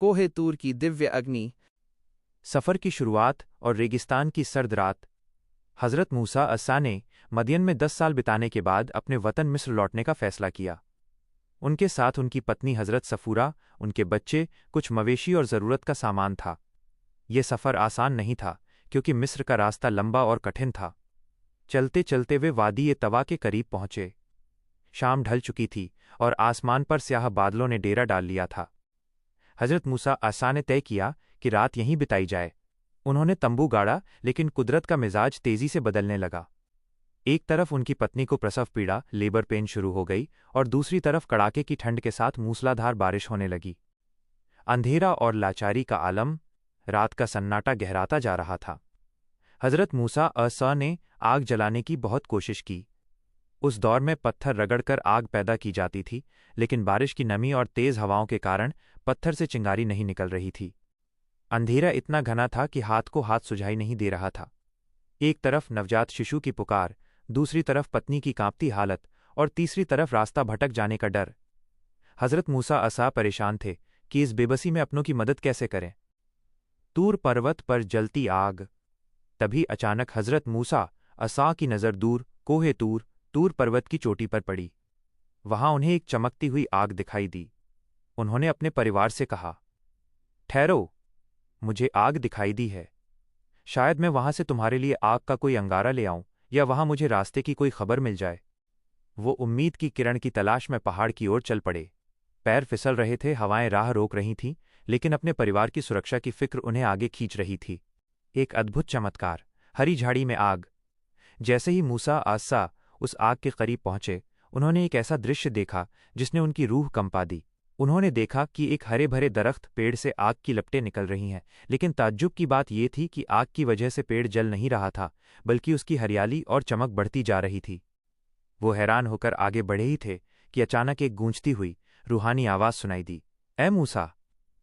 कोहे तूर की दिव्य अग्नि। सफ़र की शुरुआत और रेगिस्तान की सर्द रात। हज़रत मूसा अस्सा ने मदियन में 10 साल बिताने के बाद अपने वतन मिस्र लौटने का फ़ैसला किया। उनके साथ उनकी पत्नी हज़रत सफ़ूरा, उनके बच्चे, कुछ मवेशी और ज़रूरत का सामान था। ये सफ़र आसान नहीं था, क्योंकि मिस्र का रास्ता लंबा और कठिन था। चलते चलते वे वादी ए तवा के करीब पहुंचे। शाम ढल चुकी थी और आसमान पर स्याह बादलों ने डेरा डाल लिया था। हज़रत मूसा अस्सा ने तय किया कि रात यहीं बिताई जाए। उन्होंने तंबू गाड़ा, लेकिन कुदरत का मिजाज तेजी से बदलने लगा। एक तरफ उनकी पत्नी को प्रसव पीड़ा, लेबर पेन शुरू हो गई, और दूसरी तरफ कड़ाके की ठंड के साथ मूसलाधार बारिश होने लगी। अंधेरा और लाचारी का आलम, रात का सन्नाटा गहराता जा रहा था। हज़रत मूसा अस्सा ने आग जलाने की बहुत कोशिश की। उस दौर में पत्थर रगड़कर आग पैदा की जाती थी, लेकिन बारिश की नमी और तेज़ हवाओं के कारण पत्थर से चिंगारी नहीं निकल रही थी। अंधेरा इतना घना था कि हाथ को हाथ सुझाई नहीं दे रहा था। एक तरफ नवजात शिशु की पुकार, दूसरी तरफ पत्नी की कांपती हालत, और तीसरी तरफ रास्ता भटक जाने का डर। हज़रत मूसा अस्सा परेशान थे कि इस बेबसी में अपनों की मदद कैसे करें। तूर पर्वत पर जलती आग। तभी अचानक हज़रत मूसा अस्सा की नज़र दूर कोहे तूर पर्वत की चोटी पर पड़ी। वहां उन्हें एक चमकती हुई आग दिखाई दी। उन्होंने अपने परिवार से कहा, ठहरो, मुझे आग दिखाई दी है। शायद मैं वहां से तुम्हारे लिए आग का कोई अंगारा ले आऊं, या वहां मुझे रास्ते की कोई खबर मिल जाए। वो उम्मीद की किरण की तलाश में पहाड़ की ओर चल पड़े। पैर फिसल रहे थे, हवाएं राह रोक रही थीं, लेकिन अपने परिवार की सुरक्षा की फिक्र उन्हें आगे खींच रही थी। एक अद्भुत चमत्कार, हरी झाड़ी में आग। जैसे ही मूसा अस्सा उस आग के करीब पहुंचे, उन्होंने एक ऐसा दृश्य देखा जिसने उनकी रूह कंपा दी। उन्होंने देखा कि एक हरे भरे दरख्त पेड़ से आग की लपटें निकल रही हैं, लेकिन ताज्जुब की बात यह थी कि आग की वजह से पेड़ जल नहीं रहा था, बल्कि उसकी हरियाली और चमक बढ़ती जा रही थी। वो हैरान होकर आगे बढ़े ही थे कि अचानक एक गूंजती हुई रूहानी आवाज़ सुनाई दी, ए मूसा,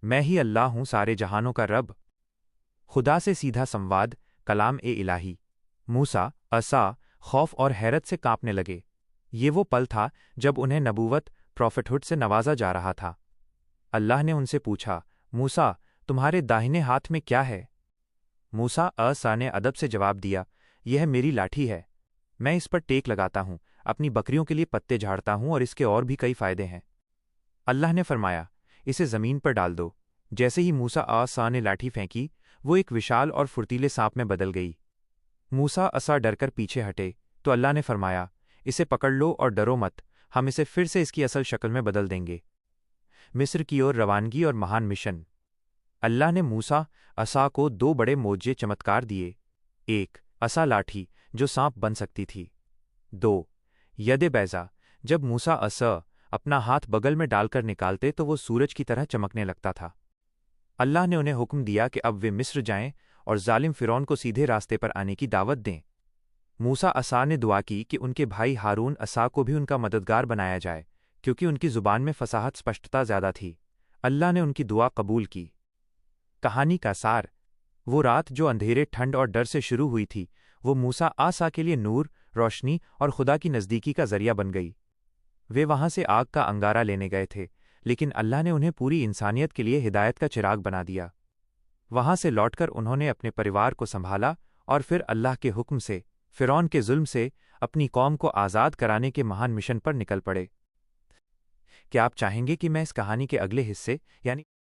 मैं ही अल्लाह हूं, सारे जहानों का रब। खुदा से सीधा संवाद, कलाम ए इलाही। मूसा अस्सा खौफ और हैरत से कांपने लगे। ये वो पल था जब उन्हें नबूवत, प्रॉफिटहुड से नवाजा जा रहा था। अल्लाह ने उनसे पूछा, मूसा, तुम्हारे दाहिने हाथ में क्या है? मूसा अस्सा ने अदब से जवाब दिया, यह मेरी लाठी है। मैं इस पर टेक लगाता हूँ, अपनी बकरियों के लिए पत्ते झाड़ता हूँ, और इसके और भी कई फायदे हैं। अल्लाह ने फरमाया, इसे ज़मीन पर डाल दो। जैसे ही मूसा अस्सा ने लाठी फेंकी, वो एक विशाल और फुर्तीले सांप में बदल गई। मूसा अस्सा डरकर पीछे हटे, तो अल्लाह ने फरमाया, इसे पकड़ लो और डरो मत, हम इसे फिर से इसकी असल शक्ल में बदल देंगे। मिस्र की ओर रवानगी और महान मिशन। अल्लाह ने मूसा अस्सा को 2 बड़े मोजे चमत्कार दिए। 1 अस्सा लाठी, जो सांप बन सकती थी। 2 यदे बैजा, जब मूसा अस्सा अपना हाथ बगल में डालकर निकालते तो वो सूरज की तरह चमकने लगता था। अल्लाह ने उन्हें हुक्म दिया कि अब वे मिस्र जाएं और जालिम फिरौन को सीधे रास्ते पर आने की दावत दें। मूसा अस्सा ने दुआ की कि उनके भाई हारून अस्सा को भी उनका मददगार बनाया जाए, क्योंकि उनकी जुबान में फसाहत स्पष्टता ज्यादा थी। अल्लाह ने उनकी दुआ कबूल की। कहानी का सार। वो रात जो अंधेरे, ठंड और डर से शुरू हुई थी, वो मूसा अस्सा के लिए नूर, रोशनी और खुदा की नज़दीकी का जरिया बन गई। वे वहां से आग का अंगारा लेने गए थे, लेकिन अल्लाह ने उन्हें पूरी इंसानियत के लिए हिदायत का चिराग बना दिया। वहां से लौटकर उन्होंने अपने परिवार को संभाला, और फिर अल्लाह के हुक्म से फिरौन के जुल्म से अपनी कौम को आज़ाद कराने के महान मिशन पर निकल पड़े। क्या आप चाहेंगे कि मैं इस कहानी के अगले हिस्से यानी